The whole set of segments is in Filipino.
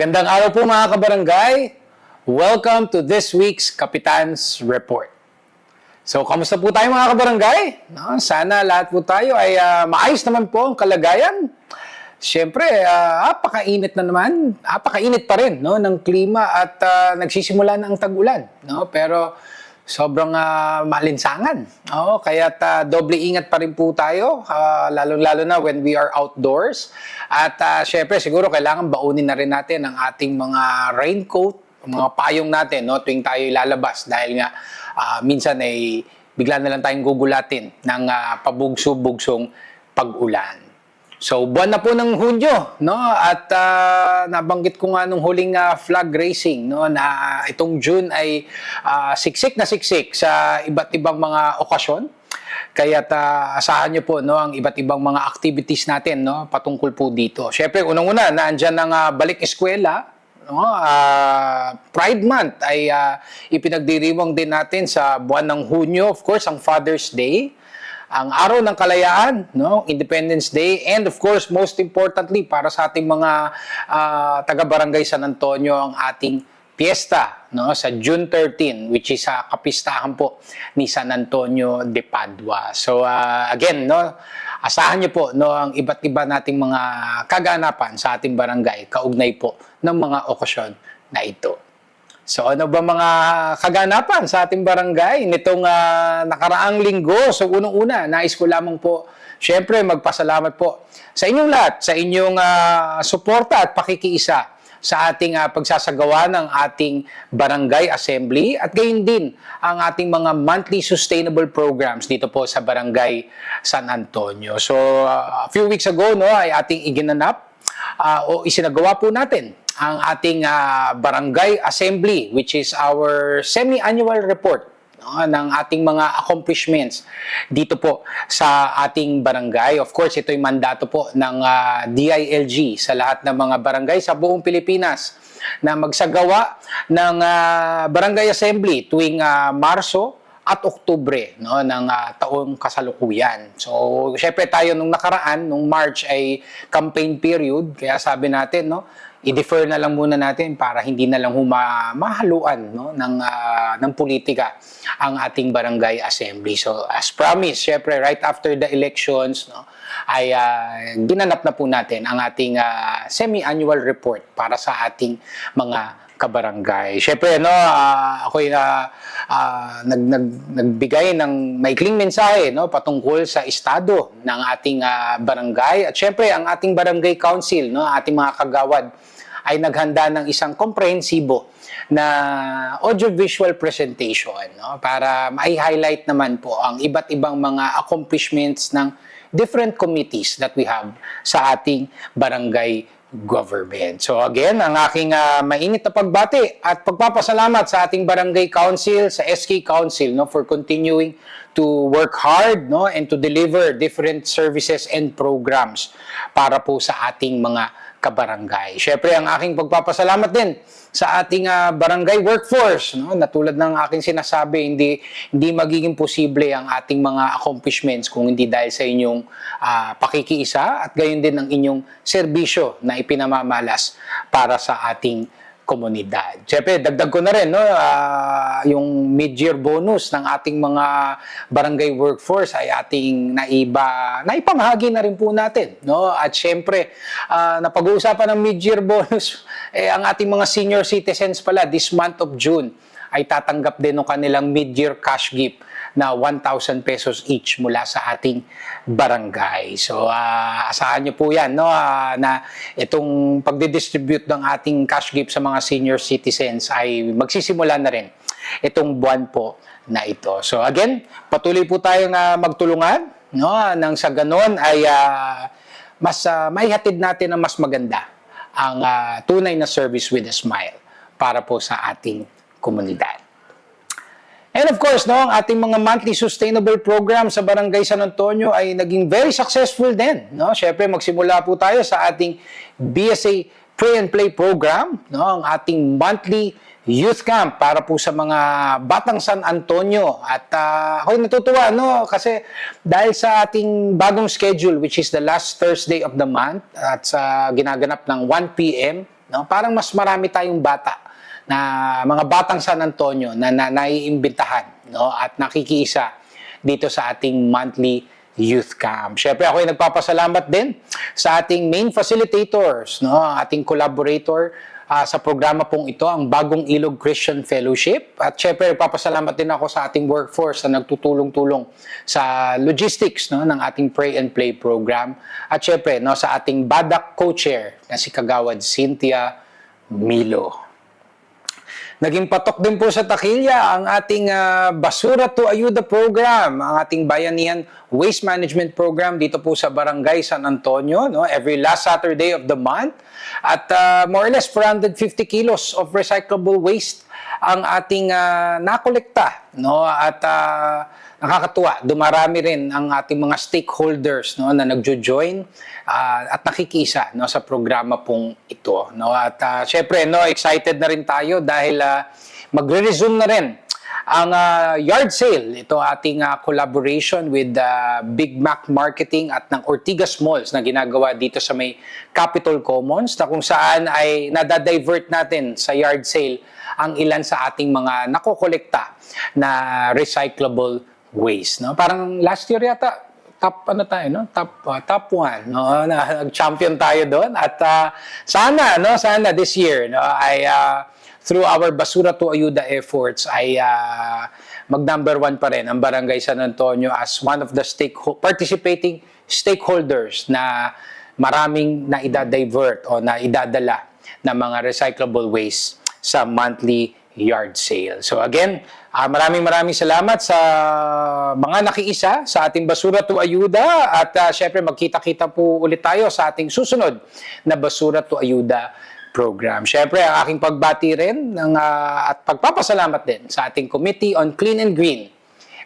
Magandang araw po mga kabarangay. Welcome to this week's Kapitan's Report. So, kamusta po tayo mga kabarangay? No, sana lahat po tayo ay maayos naman po ang kalagayan. Siyempre, apakainit na naman, apakainit pa rin no, ng klima at nagsisimula na ang tag-ulan. No? Pero sobrang malinsangan. Kaya doble ingat pa rin po tayo, lalo-lalo na when we are outdoors. At syempre, siguro kailangan baunin na rin natin ang ating mga raincoat, mga payong natin no, tuwing tayo ilalabas. Dahil nga, minsan ay bigla na lang tayong gugulatin ng pabugso-bugsong pag-ulan. So, buwan na po ng Hunyo, no? At nabanggit ko nga nung huling flag racing, no? Na itong June ay siksik na siksik sa iba't ibang mga okasyon. Kaya asahan nyo po no, ang iba't ibang mga activities natin no, patungkol po dito. Siyempre, unang-una, naandyan ang balik eskwela. No? Pride Month ay ipinagdiriwang din natin sa buwan ng Hunyo. Of course, ang Father's Day. Ang Araw ng Kalayaan, no? Independence Day, and of course, most importantly, para sa ating mga taga-barangay San Antonio, ang ating piyesta no? Sa June 13, which is kapistahan po ni San Antonio de Padua. So again, no? Asahan niyo po no, ang iba't iba nating mga kaganapan sa ating barangay, kaugnay po ng mga okasyon na ito. So ano ba mga kaganapan sa ating barangay nitong nakaraang linggo? So unang-una, nais ko lamang po, syempre magpasalamat po sa inyong lahat, sa inyong suporta at pakikiisa sa ating pagsasagawa ng ating barangay assembly at gayon din ang ating mga monthly sustainable programs dito po sa barangay San Antonio. So a few weeks ago no, ay ating iginanap o isinagawa po natin ang ating barangay assembly, which is our semi-annual report no, ng ating mga accomplishments dito po sa ating barangay. Of course, ito'y mandato po ng DILG sa lahat ng mga barangay sa buong Pilipinas na magsagawa ng barangay assembly tuwing Marso at Oktubre no, ng taong kasalukuyan. So, syempre tayo nung nakaraan, nung March ay campaign period, kaya sabi natin, no, i-defer na lang muna natin para hindi na lang mahaluan no, ng politika ang ating barangay assembly. So, as promised, syempre, right after the elections, no, ay ginanap na po natin ang ating semi-annual report para sa ating mga kabarangay. Siyempre, no, ako'y nagbigay ng maikling mensahe no, patungkol sa estado ng ating barangay. At siyempre, ang ating barangay council, no, ating mga kagawad, ay naghanda ng isang komprehensibo na audiovisual presentation no, para mai-highlight naman po ang iba't ibang mga accomplishments ng different committees that we have sa ating barangay government. So again, ang aking mainit na pagbati at pagpapasalamat sa ating barangay council, sa SK Council no, for continuing to work hard no, and to deliver different services and programs para po sa ating mga kabarangay. Siyempre, ang aking pagpapasalamat din sa ating barangay workforce. No? Na tulad ng aking sinasabi, hindi magiging posible ang ating mga accomplishments kung hindi dahil sa inyong pakikiisa at gayon din ang inyong serbisyo na ipinamamalas para sa ating komunidad. Siyempre, dagdag ko na rin no, yung mid-year bonus ng ating mga barangay workforce ay ating naipamahagi na rin po natin. No? At siyempre, napag-uusapan ng mid-year bonus, ang ating mga senior citizens pala this month of June ay tatanggap din ng kanilang mid-year cash gift na 1,000 pesos each mula sa ating barangay. So, asahan nyo po yan, no? Na itong pagdidistribute ng ating cash gift sa mga senior citizens ay magsisimula na rin itong buwan po na ito. So, again, patuloy po tayong magtulungan, no? Nang sa ganon ay mas maihatid natin ang mas maganda ang tunay na service with a smile para po sa ating komunidad. And of course, no, ang ating mga monthly sustainable program sa Barangay San Antonio ay naging very successful din. No? Siyempre, magsimula po tayo sa ating BSA Pray and Play program, no? Ang ating monthly youth camp para po sa mga batang San Antonio. At ako'y natutuwa, no? Kasi dahil sa ating bagong schedule, which is the last Thursday of the month, at sa ginaganap ng 1 p.m., no? Parang mas marami tayong bata na mga batang San Antonio na naiimbitahan, no? At nakikiisa dito sa ating monthly youth camp. Syempre ako ay nagpapasalamat din sa ating main facilitators, no? Ating collaborator sa programa pong ito, ang Bagong Ilog Christian Fellowship. At syempre, papasalamat din ako sa ating workforce na nagtutulong-tulong sa logistics, no, ng ating Pray and Play program. At syempre, no, sa ating BADAC co-chair na si Kagawad Cynthia Milo. Naging patok din po sa takilya ang ating Basura to Ayuda program, ang ating Bayanihan Waste Management Program dito po sa Barangay San Antonio, no, every last Saturday of the month. At more or less 450 kilos of recyclable waste ang ating nakolekta, no? At nakakatuwa, dumarami rin ang ating mga stakeholders, no, na nagjo-join at nakikisa, no, sa programa pong ito, no? At syempre, no, excited na rin tayo dahil magre-resume na rin ang yard sale. Ito ating collaboration with Big Mac Marketing at ng Ortigas Malls na ginagawa dito sa may Capitol Commons, na kung saan ay nadadivert natin sa yard sale ang ilan sa ating mga nakokolekta na recyclable waste, no? Parang last year yata top ano tayo, no? Top 1, no? Nag-champion tayo doon. At sana this year, no, ay through our Basura to Ayuda efforts ay mag-number 1 pa rin ang Barangay San Antonio as one of the participating stakeholders na maraming na idadivert o na idadala na mga recyclable waste sa monthly yard sale. So again, maraming salamat sa mga nakiisa sa ating Basura to Ayuda, at syempre magkita-kita po ulit tayo sa ating susunod na Basura to Ayuda program. Syempre, ang aking pagbati rin at pagpapasalamat din sa ating Committee on Clean and Green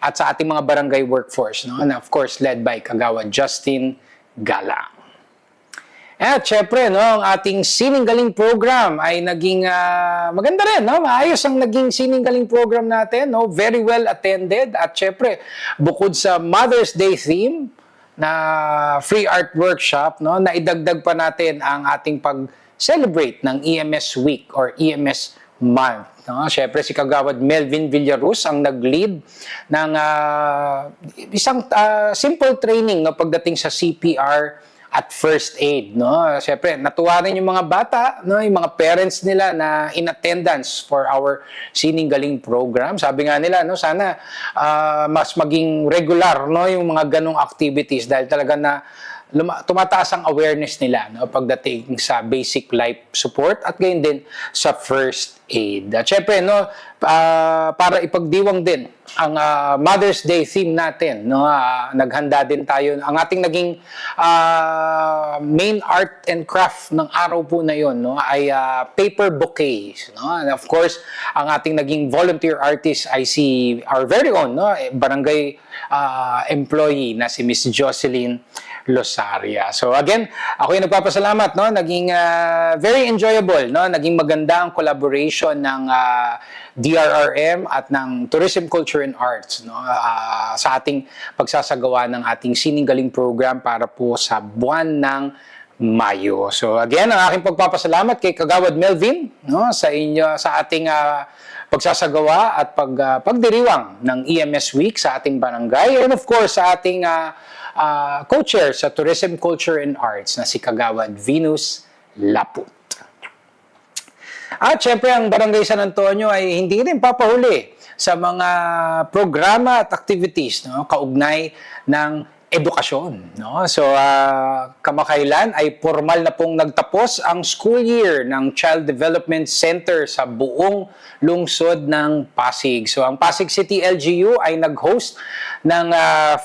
at sa ating mga barangay workforce, no? And of course, led by Kagawad Justin Galang. At syempre, no, ang ating Sining Galing program ay naging maganda rin, no? Maayos ang naging Sining Galing program natin, no? Very well attended. At syempre, bukod sa Mother's Day theme na free art workshop, no, naidagdag pa natin ang ating pag-celebrate ng EMS Week or EMS Month. No? Siyempre, si Kagawad Melvin Villaruz ang nag-lead ng isang simple training, no, pagdating sa CPR at first aid, no? Siyempre, natuwa rin yung mga bata, no, yung mga parents nila na in attendance for our Sining Galing program. Sabi nga nila, no, sana mas maging regular, no, yung mga ganong activities dahil talaga na tumataas ang awareness nila, no, pagdating sa basic life support at gayon din sa first aid. At syempre, no, para ipagdiwang din ang Mother's Day theme natin, no, naghanda din tayo. Ang ating naging main art and craft ng araw po na yon, no, ay paper bouquets, no? And of course, ang ating naging volunteer artist ay si our very own, no, barangay employee na si Miss Jocelyn Losaria. So again, ako yung nagpapasalamat, no? Naging very enjoyable, no? Naging maganda ang collaboration ng DRRM at ng Tourism, Culture and Arts, no? Sa ating pagsasagawa ng ating Sining Galing program para po sa buwan ng Mayo. So again, ang aking pagpapasalamat kay Kagawad Melvin, no, sa inyo, sa ating pagsasagawa at pagdiriwang ng EMS Week sa ating barangay, and of course sa ating co-chair sa Tourism, Culture and Arts na si Kagawad Venus Laput. At syempre, ang Barangay San Antonio ay hindi rin papahuli sa mga programa at activities, no, kaugnay ng edukasyon, no? So, kamakailan ay formal na pong nagtapos ang school year ng Child Development Center sa buong lungsod ng Pasig. So, ang Pasig City LGU ay nag-host ng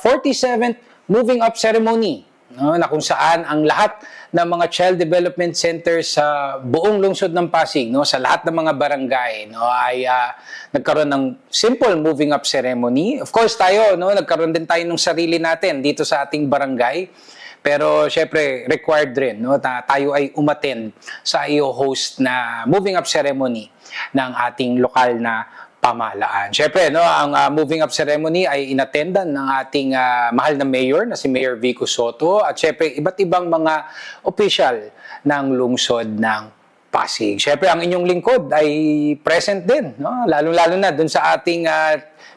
47th Moving Up Ceremony, no, na kung saan ang lahat ng mga Child Development Centers sa buong lungsod ng Pasig, no, sa lahat ng mga barangay, no, ay nagkaroon ng simple moving up ceremony. Of course tayo, no, nagkaroon din tayo ng sarili natin dito sa ating barangay. Pero syempre required rin, no, tayo ay umattend sa i-host na moving up ceremony ng ating lokal na pamahalaan. Syempre, no, ang moving up ceremony ay inattendan ng ating mahal na mayor na si Mayor Vico Soto, at syempre iba't ibang mga official ng lungsod ng Pasig. Siyempre, ang inyong lingkod ay present din, no? Lalo-lalo na dun sa ating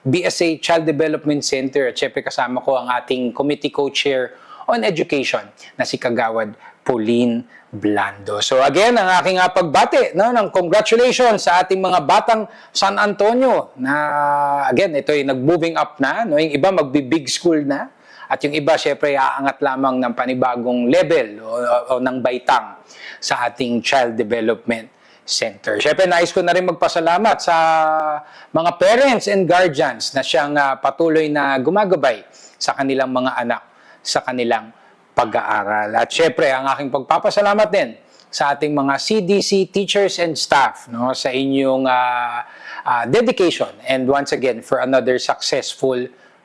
BSA Child Development Center. At siyempre, kasama ko ang ating Committee Co-Chair on Education na si Kagawad Pauline Blando. So again, ang aking pagbati, no, ng congratulations sa ating mga batang San Antonio na again, ito ay nag-moving up na, no? Yung iba magbi-big school na. At yung iba, syempre, aangat lamang ng panibagong level o ng baitang sa ating Child Development Center. Syempre, nais ko na rin magpasalamat sa mga parents and guardians na siyang patuloy na gumagabay sa kanilang mga anak sa kanilang pag-aaral. At syempre, ang aking pagpapasalamat din sa ating mga CDC teachers and staff, no, sa inyong dedication and once again for another successful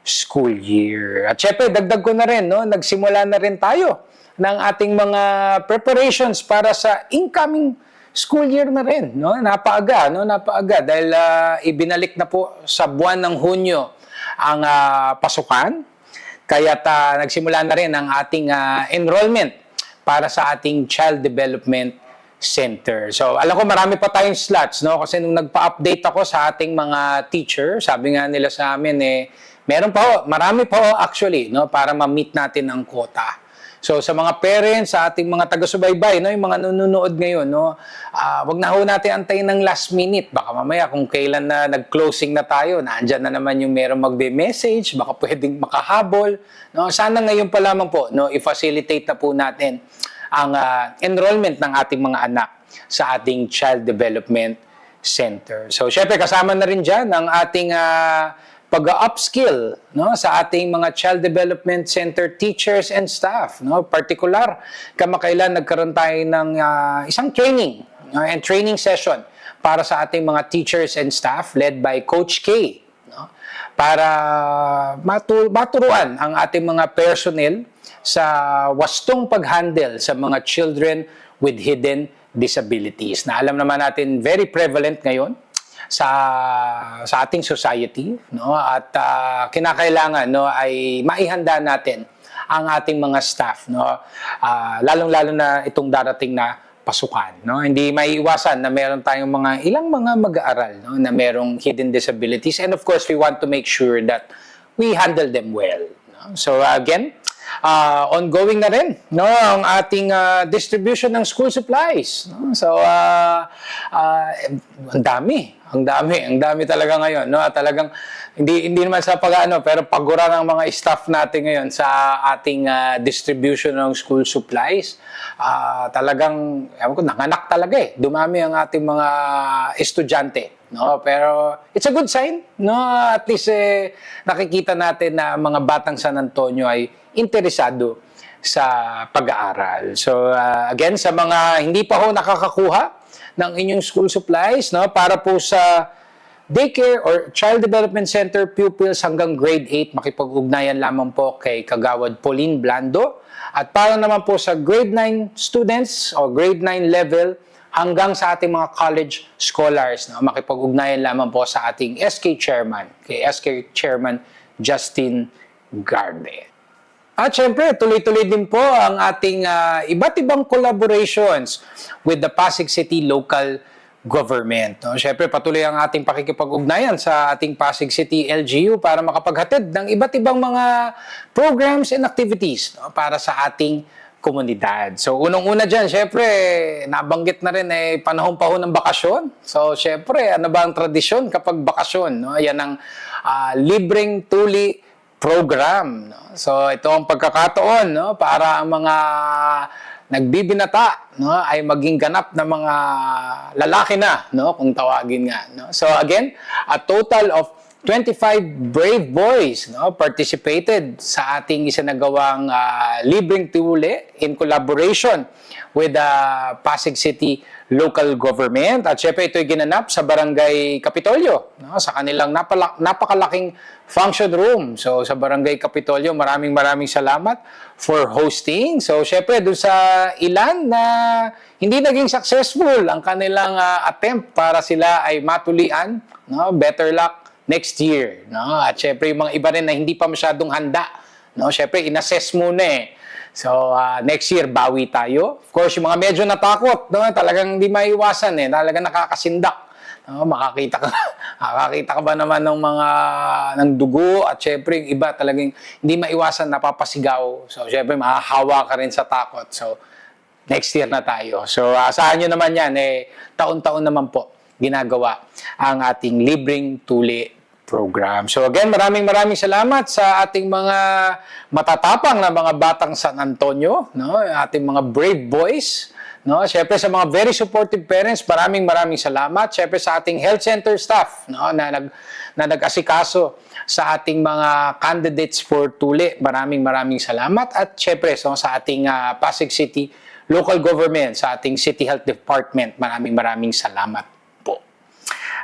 school year. At syempre, dagdag ko na rin, no, nagsimula na rin tayo ng ating mga preparations para sa incoming school year na rin. No? Napaaga, no? Napaaga dahil ibinalik na po sa buwan ng Hunyo ang pasukan. Kaya't nagsimula na rin ang ating enrollment para sa ating Child Development Center. So, alam ko marami pa tayong slots, no? Kasi nung nagpa-update ako sa ating mga teacher, sabi nga nila sa amin, meron pa ho, marami pa ho actually, no? Para ma-meet natin ang quota. So, sa mga parents, sa ating mga taga-subaybay, no? Yung mga nanonood ngayon, no? Wag na ho natin antayin ng last minute. Baka mamaya kung kailan na nag-closing na tayo, naandyan na naman yung meron magbe-message, baka pwedeng makahabol. No? Sana ngayon pa lamang po, no? I-facilitate na po natin ang enrollment ng ating mga anak sa ating Child Development Center. So, syempre, kasama na rin dyan ang ating pag-upskill, no, sa ating mga Child Development Center teachers and staff. No? Particular, kamakailan nagkaroon tayo ng isang training and training session para sa ating mga teachers and staff led by Coach K. No? Para maturuan ang ating mga personnel sa wastong pag-handle sa mga children with hidden disabilities. Na alam naman natin, very prevalent ngayon sa ating society, no? At kinakailangan, no, ay maihanda natin ang ating mga staff, no? Lalong-lalo na itong darating na pasukan, no? Hindi maiiwasan na meron tayong ilang mga mag-aaral, no, na merong hidden disabilities, and of course we want to make sure that we handle them well, no? So again, ongoing na rin, no, ang ating distribution ng school supplies, no? So ang dami talaga ngayon, no? Talagang hindi naman sa pero pagura ng mga staff natin ngayon sa ating distribution ng school supplies. Talagang nanganak talaga dumami ang ating mga estudyante, no? Pero it's a good sign, no? At least nakikita natin na mga batang San Antonio ay interesado sa pag-aaral. So again, sa mga hindi pa ho nakakakuha ng inyong school supplies, no, para po sa daycare or child development center pupils hanggang grade 8, makipag-ugnayan lamang po kay Kagawad Pauline Blando. At para naman po sa grade 9 students o grade 9 level hanggang sa ating mga college scholars, no, makipag-ugnayan lamang po sa ating SK Chairman, kay SK Chairman Justin Garde. At syempre, tuloy-tuloy din po ang ating iba't ibang collaborations with the Pasig City local government. No? Syempre, patuloy ang ating pakikipag-ugnayan sa ating Pasig City LGU para makapaghatid ng iba't ibang mga programs and activities, no, para sa ating komunidad. So, unang-una dyan, syempre, nabanggit na rin panahon pa ho ng bakasyon. So, syempre, ano ba ang tradisyon kapag bakasyon? No? Yan ang libreng tuli program, no? So ito ang pagkakataon, no, para ang mga nagbibinata, no, ay maging ganap na mga lalaki na, no, kung tawagin nga, no. So again, a total of 25 brave boys, no, participated sa ating isinagawang libreng tuli in collaboration with the Pasig City local government. At syempre ito'y ginanap sa Barangay Kapitolyo, no, sa kanilang napakalaking function room. So sa Barangay Kapitolyo, maraming salamat for hosting. So syempre doon sa ilan na hindi naging successful ang kanilang attempt para sila ay matulian, no, better luck next year, no. At syempre yung mga iba rin na hindi pa masyadong handa, no, syempre inassess muna So, next year, bawi tayo. Of course, yung mga medyo natakot, no? Talagang hindi maiwasan eh. Talagang nakakasindak. No? Makakita ka ba naman ng mga ng dugo at syempre yung iba talagang hindi maiwasan napapasigaw. So, syempre, mahahawa ka rin sa takot. So, next year na tayo. So, asahan nyo naman yan, taon-taon naman po ginagawa ang ating libreng tuli program. So again, maraming salamat sa ating mga matatapang na mga batang San Antonio, no? Ating mga brave boys, no? Syempre sa mga very supportive parents, maraming salamat. Syempre sa ating health center staff, no? na nag-asikaso sa ating mga candidates for tuli. Maraming salamat. At syempre sa ating Pasig City local government, sa ating City Health Department, maraming salamat.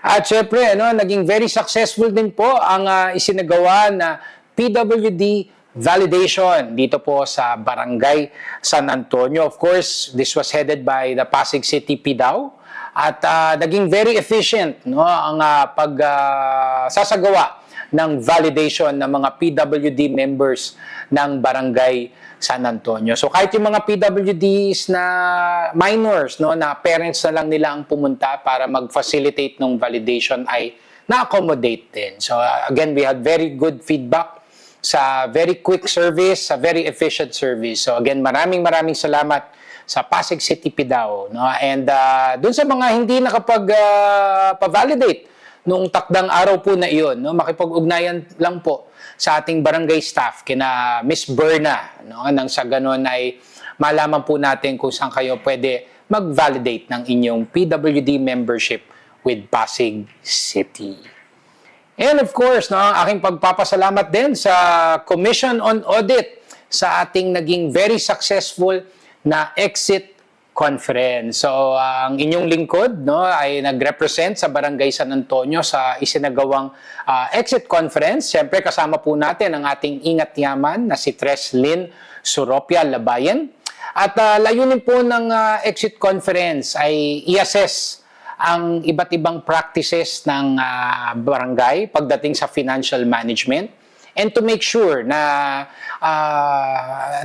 At syempre, naging very successful din po ang isinagawa na PWD validation dito po sa Barangay San Antonio. Of course, this was headed by the Pasig City PDAW at naging very efficient ang pagsasagawa ng validation ng mga PWD members ng Barangay San Antonio. So kahit yung mga PWDs na minors, na parents na lang nila ang pumunta para mag-facilitate ng validation ay na-accommodate din. So again, we had very good feedback sa very quick service, sa very efficient service. So again, maraming salamat sa Pasig City PDAW. And dun sa mga hindi nakapag-validate noong takdang araw po na iyon, makipag-ugnayan lang po sa ating barangay staff, kina Miss Berna, nang sa ganon ay malaman po natin kung saan kayo pwede mag-validate ng inyong PWD membership with Pasig City. And of course, ang aking pagpapasalamat din sa Commission on Audit sa ating naging very successful na exit conference. So, ang inyong lingkod ay nag-represent sa Barangay San Antonio sa isinagawang exit conference. Siyempre, kasama po natin ang ating ingat yaman na si Tres Lynn Suropia Labayan. At layunin po ng exit conference ay i-assess ang iba't ibang practices ng barangay pagdating sa financial management and to make sure na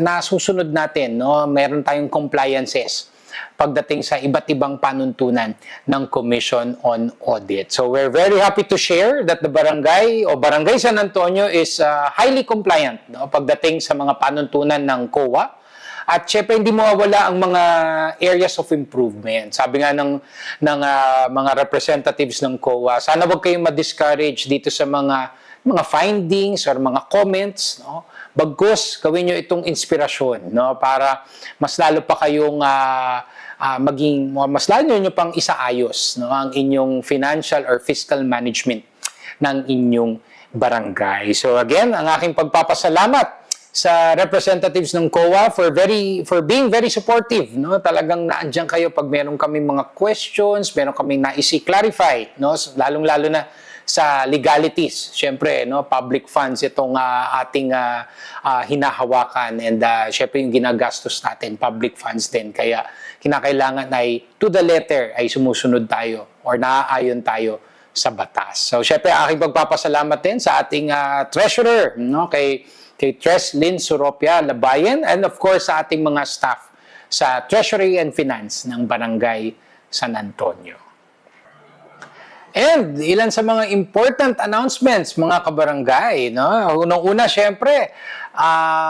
nasusunod natin, meron tayong compliances pagdating sa iba't ibang panuntunan ng Commission on Audit. So we're very happy to share that the barangay o Barangay San Antonio is highly compliant pagdating sa mga panuntunan ng COA. At syempre hindi mawawala ang mga areas of improvement. Sabi nga ng mga representatives ng COA, sana wag kayong ma-discourage dito sa mga findings or mga comments, bagkus gawin nyo itong inspirasyon, para mas lalo pa kayong mas lalo nyo pang isaayos ang inyong financial or fiscal management ng inyong barangay. So again, ang aking pagpapasalamat sa representatives ng COA for being very supportive, Talagang naandiyan kayo pag meron kaming mga questions, meron kaming nais i-clarify, Lalong-lalo na sa legalities. Siyempre, public funds itong ating hinahawakan and siyempre yung ginagastos natin, public funds din. Kaya kinakailangan ay to the letter ay sumusunod tayo or naaayon tayo sa batas. So, syempre, aking pagpapasalamat din sa ating treasurer, kay Tres Lynn Suropia Labayan, and of course sa ating mga staff sa Treasury and Finance ng Barangay San Antonio. And ilan sa mga important announcements, mga kabarangay, Unang-una, syempre,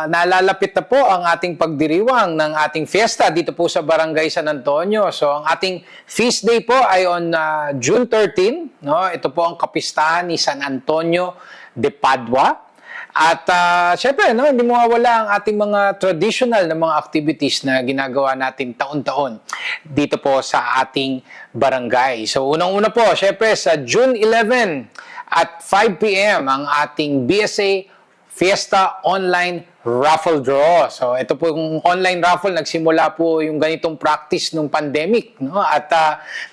nalalapit na po ang ating pagdiriwang ng ating fiesta dito po sa Barangay San Antonio. So, ang ating feast day po ay on June 13. Ito po ang kapistahan ni San Antonio de Padua. At syempre, hindi mawawala ang ating mga traditional na mga activities na ginagawa natin taon-taon dito po sa ating barangay. So, unang-una po, syempre, sa June 11 at 5 p.m. ang ating BSA Fiesta Online Raffle Draw. So, ito po yung online raffle, nagsimula po yung ganitong practice nung pandemic. At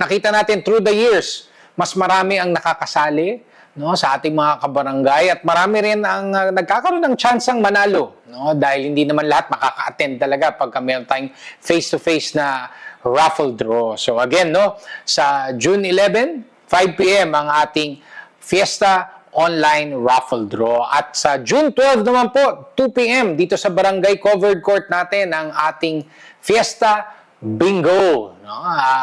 nakita natin through the years, mas marami ang nakakasali sa ating mga kabarangay at marami rin ang nagkakaroon ng tsansang manalo, dahil hindi naman lahat makaka-attend talaga pagka meron tayong face-to-face na raffle draw. So again, sa June 11, 5 p.m. ang ating Fiesta online raffle draw. At sa June 12 naman po, 2 p.m. dito sa Barangay Covered Court natin ang ating Fiesta Bingo. No?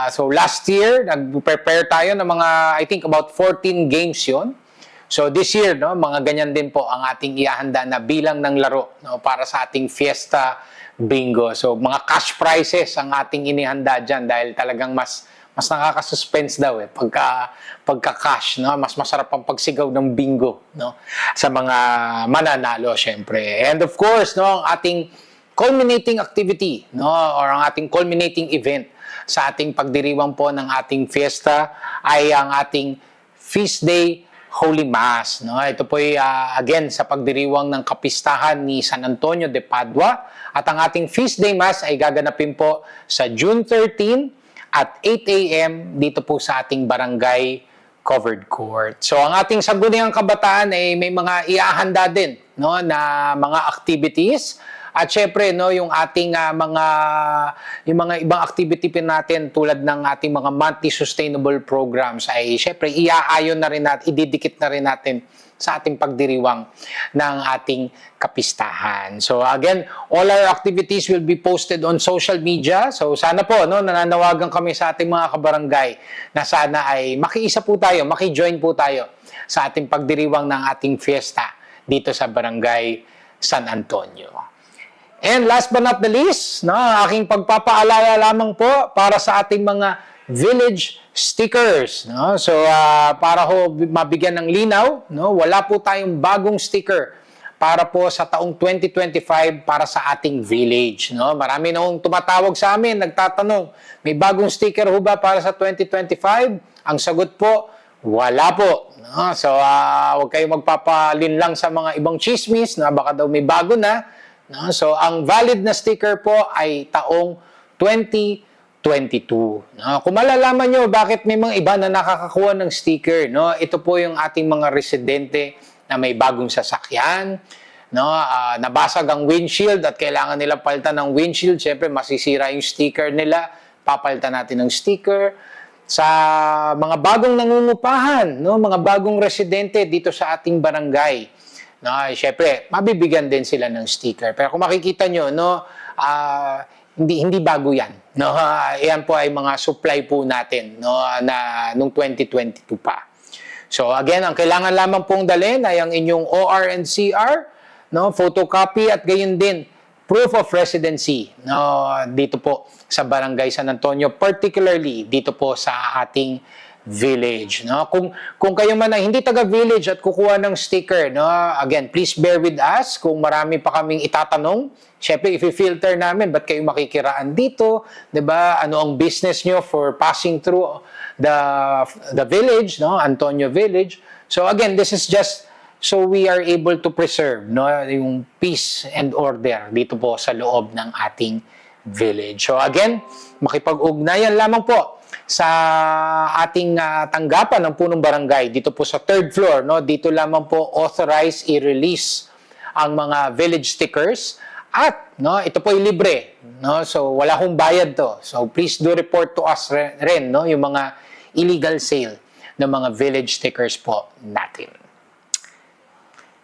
So last year, nag-prepare tayo ng mga, I think about 14 games yon. So this year, no, mga ganyan din po ang ating ihahanda na bilang ng laro, no, para sa ating Fiesta Bingo. So mga cash prizes ang ating inihanda dyan dahil talagang mas nakaka-suspense daw pagka-cash, no? Mas masarap ang pagsigaw ng bingo, no? Sa mga mananalo, syempre. And of course, no, ang ating culminating activity, no, or ang ating culminating event sa ating pagdiriwang po ng ating fiesta ay ang ating Feast Day Holy Mass, no? Ito po ay again sa pagdiriwang ng kapistahan ni San Antonio de Padua, at ang ating Feast Day Mass ay gaganapin po sa June 13 at 8 a.m. dito po sa ating Barangay Covered Court. So ang ating Sangguniang Kabataan ay may mga iahanda din, no, na mga activities. At syempre, no, yung ating yung mga ibang activity pin natin tulad ng ating mga monthly sustainable programs ay syempre iaayon na rin natin, ididikit na rin natin sa ating pagdiriwang ng ating kapistahan. So again, all our activities will be posted on social media. So sana po, no, nananawagan kami sa ating mga kabarangay na sana ay makiisa po tayo, makijoin po tayo sa ating pagdiriwang ng ating fiesta dito sa Barangay San Antonio. And last but not the least, no, aking pagpapaalala lamang po para sa ating mga village stickers, no? So para ho mabigyan ng linaw, no, wala po tayong bagong sticker para po sa taong 2025 para sa ating village, no? Marami nang tumatawag sa amin, nagtatanong, may bagong sticker ho ba para sa 2025? Ang sagot po, wala po, no? So huwag kayong magpapalinlang sa mga ibang chismis na baka daw may bago na. No? So, ang valid na sticker po ay taong 2022. No? Kung malalaman nyo bakit may mga iba na nakakakuha ng sticker, no? Ito po yung ating mga residente na may bagong sasakyan, no? Nabasag ang windshield at kailangan nila palitan ng windshield. Siyempre, masisira yung sticker nila. Papalitan natin ng sticker. Sa mga bagong nangungupahan, no? Mga bagong residente dito sa ating barangay, no, syempre, mabibigyan din sila ng sticker. Pero kung makikita nyo, no, hindi bago yan. No? Yan po ay mga supply po natin, no, na nung 2022 pa. So again, ang kailangan lamang pong dalhin ay ang inyong OR and CR, no, photocopy at gayon din proof of residency, no, dito po sa Barangay San Antonio, particularly dito po sa ating village, no? Kung kayo man ay hindi taga-village at kukuha ng sticker, no, again, please bear with us kung marami pa kaming itatanong. Syempre, i-filter namin, ba't kayo makikiraan dito? 'Di ba? Ano ang business nyo for passing through the village, no? Antonio Village. So again, this is just so we are able to preserve, no, yung peace and order dito po sa loob ng ating village. So again, makipag-ugnayan lamang po sa ating tanggapan ng punong barangay dito po sa 3rd floor, no, dito lamang po authorized i-release ang mga village stickers at, no, ito po ay libre, no, so wala hong bayad to. So please do report to us rin, no, yung mga illegal sale ng mga village stickers po natin.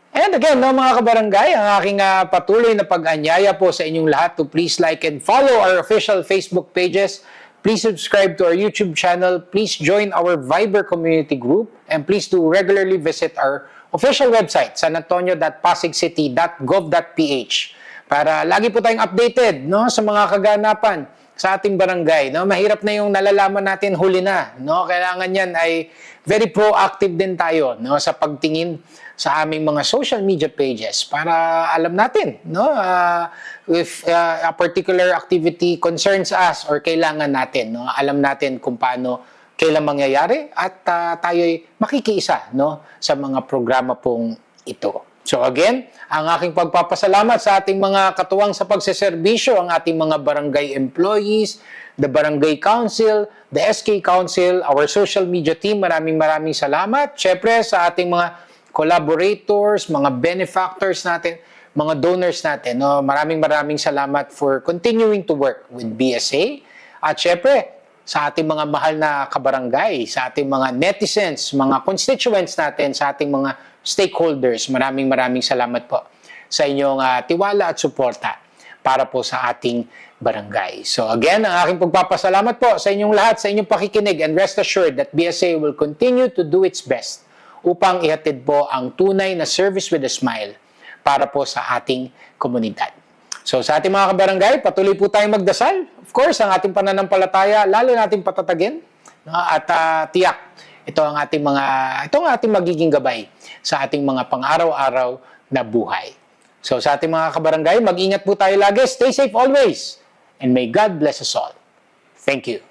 And again, no, mga kabarangay, ang aking patuloy na pag-anyaya po sa inyong lahat to please like and follow our official Facebook pages. Please subscribe to our YouTube channel. Please join our Viber community group. And please do regularly visit our official website, sanantonio.pasigcity.gov.ph, para lagi po tayong updated, no, sa mga kaganapan sa ating barangay. No? Mahirap na yung nalalaman natin huli na. No? Kailangan yan ay very proactive din tayo, no, sa pagtingin sa aming mga social media pages para alam natin, no, if a particular activity concerns us or kailangan natin, no, alam natin kung paano kailan mangyayari at tayo'y makikiisa, no, sa mga programa pong ito. So again, ang aking pagpapasalamat sa ating mga katuwang sa pagseserbisyo, ang ating mga barangay employees, the barangay council, the SK council, our social media team, maraming salamat. Syempre sa ating mga collaborators, mga benefactors natin, mga donors natin, no? Maraming salamat for continuing to work with BSA. At syempre, sa ating mga mahal na kabarangay, sa ating mga netizens, mga constituents natin, sa ating mga stakeholders. Maraming salamat po sa inyong tiwala at suporta para po sa ating barangay. So again, ang aking pagpapasalamat po sa inyong lahat, sa inyong pakikinig, and rest assured that BSA will continue to do its best upang ihatid po ang tunay na service with a smile para po sa ating komunidad. So sa ating mga kabarangay, patuloy po tayong magdasal. Of course, ang ating pananampalataya, lalo nating patatagin, at tiyak ito ang ating magiging gabay sa ating mga pang-araw-araw na buhay. So sa ating mga kabarangay, mag-ingat po tayo lagi. Stay safe always. And may God bless us all. Thank you.